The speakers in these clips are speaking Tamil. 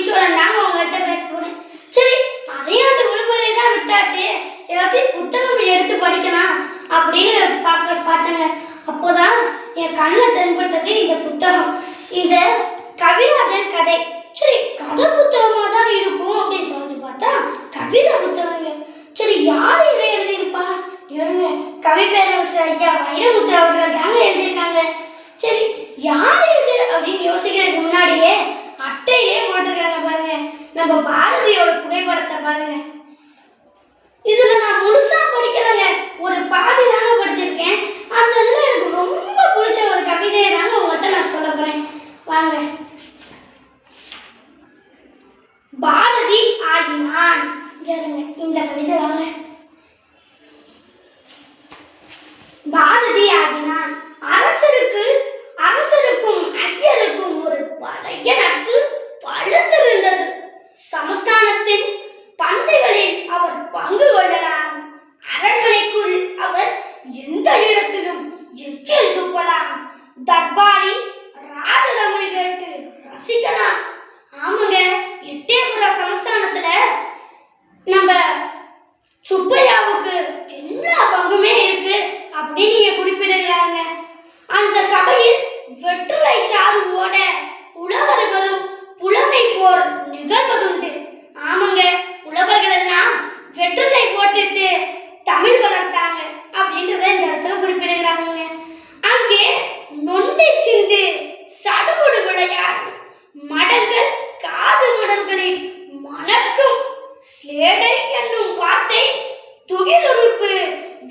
முடிச்சோடனே உங்கள்கிட்ட பேச போனேன். சரி, அரையாண்டு விடுமுறை தான் விட்டாச்சு, எல்லாத்தையும் புத்தகம் எடுத்து படிக்கலாம் அப்படின்னு பார்த்தேங்க. அப்போதான் என் கண்ணில் தென்பட்டது இந்த புத்தகம், இந்த கவிராஜன் கதை. சரி, கதை புத்தகமாக தான் இருக்கும் அப்படின்னு தோணுது. பார்த்தா கவிதை புத்தகங்க. சரி, யார் இதை எழுதியிருப்பா? இவருங்க கவி பேரரசு ஐயா வைரமுத்து அவர்கள் தாங்க எழுதியிருக்காங்க. சரி, யார் இது அப்படின்னு யோசிக்கிறதுக்கு முன்னாடியே அட்டையிலே போட்டிருக்காங்க பாருங்க, நம்ம பாரதியோட புகைப்படத்தை பாருங்க. இதுல நான் முழுசா படிக்கலைங்க, ஒரு பாதி தாங்க படிச்சிருக்கேன். அந்த இதுல எனக்கு ரொம்ப பிடிச்ச ஒரு கவிதையை தாங்க உங்கள்கிட்ட நான் சொல்ல போறேன். வாங்க. பாரதி ஆகினான். இந்த கவிதை தாங்க. பாரதி ஆகினான். அரசருக்கும் ஐயருக்கும் ஒரு பழைய நட்பு பழுத்திருந்தது. சமஸ்தானத்தின் பந்துகளில் அவர் பங்கு கொள்ளலாம். அரண்மனைக்குள் அவர் எந்த இடத்திலும் எச்சில் துப்பலாம். தர்பாரி ராஜதமிழ் கேட்டு ரசிக்கலாம். ஆமாங்க, எட்டயபுர சமஸ்தானத்துல நம்ம சுப்பையாவுக்கு எல்லா பங்குமே இருக்கு அப்படின்னு நீங்க குறிப்பிடுகிறாங்க. அந்த சபையில் வெற்றிலை சாறு ஓட புலவர்களும் புலமை போர் நிகழ்வதுண்டு. ஆமாங்க, புலவர்கள் எல்லாம் வெற்றிலை போட்டுட்டு தமிழ் வளர்த்தாங்க அப்படின்றத இந்த இடத்துல குறிப்பிடுகிறாங்க. அங்கே நொண்டி சிந்து சடுகுடு விளையாடும் மடல்கள் காது மடல்களில் மணக்கும் ஸ்லேடை என்னும் வார்த்தை துகிலுறுப்பு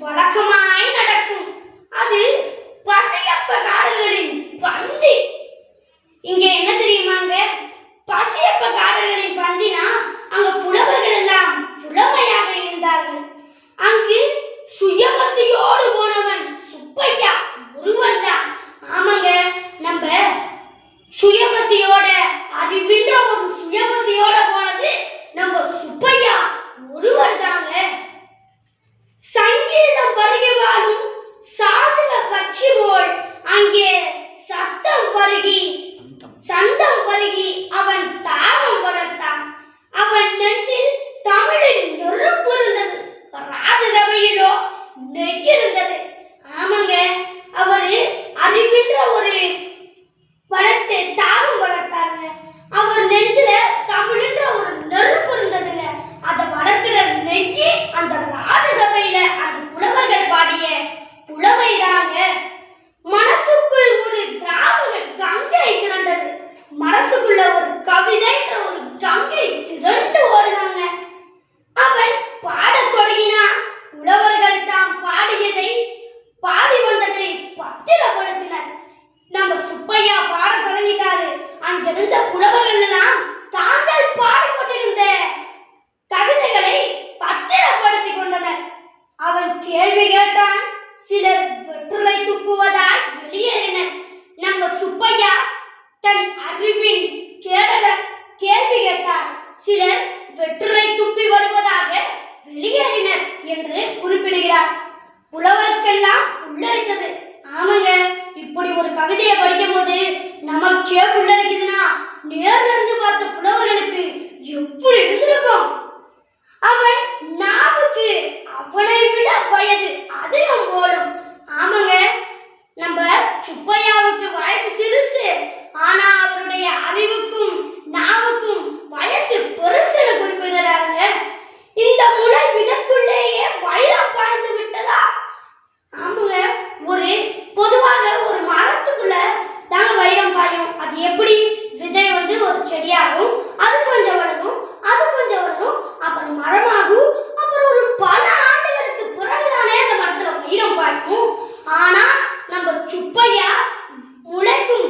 வழக்கமாய் நடக்கும். அது பசியப்பக்காரர்களின் பந்தி. இங்க என்ன தெரியுமாங்க, பசியப்பக்காரர்களின் பந்தினா அங்க புலவர்கள் எல்லாம் புலமையாக இருந்தார்கள். அங்கு சுயபசியோடு போனவன் சுப்பையா ஒருவன் தான். ஆமாங்க, நம்ம சுயபசியோட அறிவின்ற ஒரு சுயபசியோட போனது நம்ம சுப்பையா ஒருவர் தாங்க. சங்கீதம் பருகி வாழும் சாதுக பட்சி போல் அங்கே சத்தம் பருகி அவன் தாகம் வளர்த்தான். அவன் நெஞ்சில் தமிழின் நெருப்பு இருந்தது, ராஜசபையிலோ நெஞ்சிருந்தது. ஆமாங்க, அவரு அறிவின்ற ஒரு வளர்த்து தாகம் வளர்த்தாருங்க. அவர் நெஞ்சில தமிழ்ன்ற ஒரு நெருப்பு இருந்ததுங்க. அதை வளர்க்கிற நெஞ்சு அந்த ராஜசபையில அந்த புலவர்கள் பாடிய புலமைதாங்க. மனசுக்குள் ஒரு திராவக கங்கை திரண்டது. மனசுக்குள்ள ஒரு கவிதைன்ற ஒரு கங்கை திரண்டு ஓடுனாங்க. அவன் பாடத் தொடங்கினான். புலவர்கள் தாம் பாடி வந்ததை பத்திரப்படுத்தினர். நம்ம சுப்பையா பாட தொடங்கிட்டாரு. அங்கிருந்த புலவர்கள் எல்லாம் தாங்கள் பாடிக்கொண்டிருந்த கவிதைகளை பத்திரப்படுத்தி கொண்டனர். அவன் கேள்வி கேட்டான். சிலர் வெற்றிலை துப்புவதால் வெளியேறினர். நம்ம சுப்பையா தன் அறிவின் கேள்வி கேட்டார். சிலர் வெற்றிலை துப்பி வருவதாக வெளியேறினர் என்று குறிப்பிடுகிறார். புலவருக்கெல்லாம் உள்ளடித்தது. ஆமாங்க, இப்படி ஒரு கவிதையை படிக்கும் போது நமக்கே உள்ளடிக்குதுன்னா நேர்ல இருந்து பார்த்த புலவர்களுக்கு எப்படி இருந்திருக்கும்? அவன் நாவுக்கு அவனை விட வயது அதிகம் போலும். ஆமாங்க, நம்ம சுப்பையாவுக்கு வயசு சிறுசு, ஆனா அவருடைய அறிவுக்கும் நாவுக்கும் வயசு பெருசுன்னு குறிப்பிடுறாங்க. இந்த முளை விதற்குள்ளேயே வைரம் பாய்ந்து விட்டதா? ஆமாங்க, பொதுவாக ஒரு மரத்துக்குள்ள தாங்க வைரம் பாயும். அது எப்படி? விதை ஒரு செடியாகும், அது கொஞ்சம் வளரும், அப்புறம் மரமாகும், அப்புறம் ஒரு பல ஆண்டுகளுக்கு பிறகுதானே அந்த மரத்துல வைரம் பாயும். ஆனா நம்ம சுப்பையா முளைக்கும்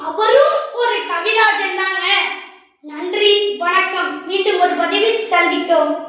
அவரும் ஒரு கவிராஜன் தாங்க. நன்றி, வணக்கம். மீண்டும் ஒரு பதிவில் சந்திக்கும்.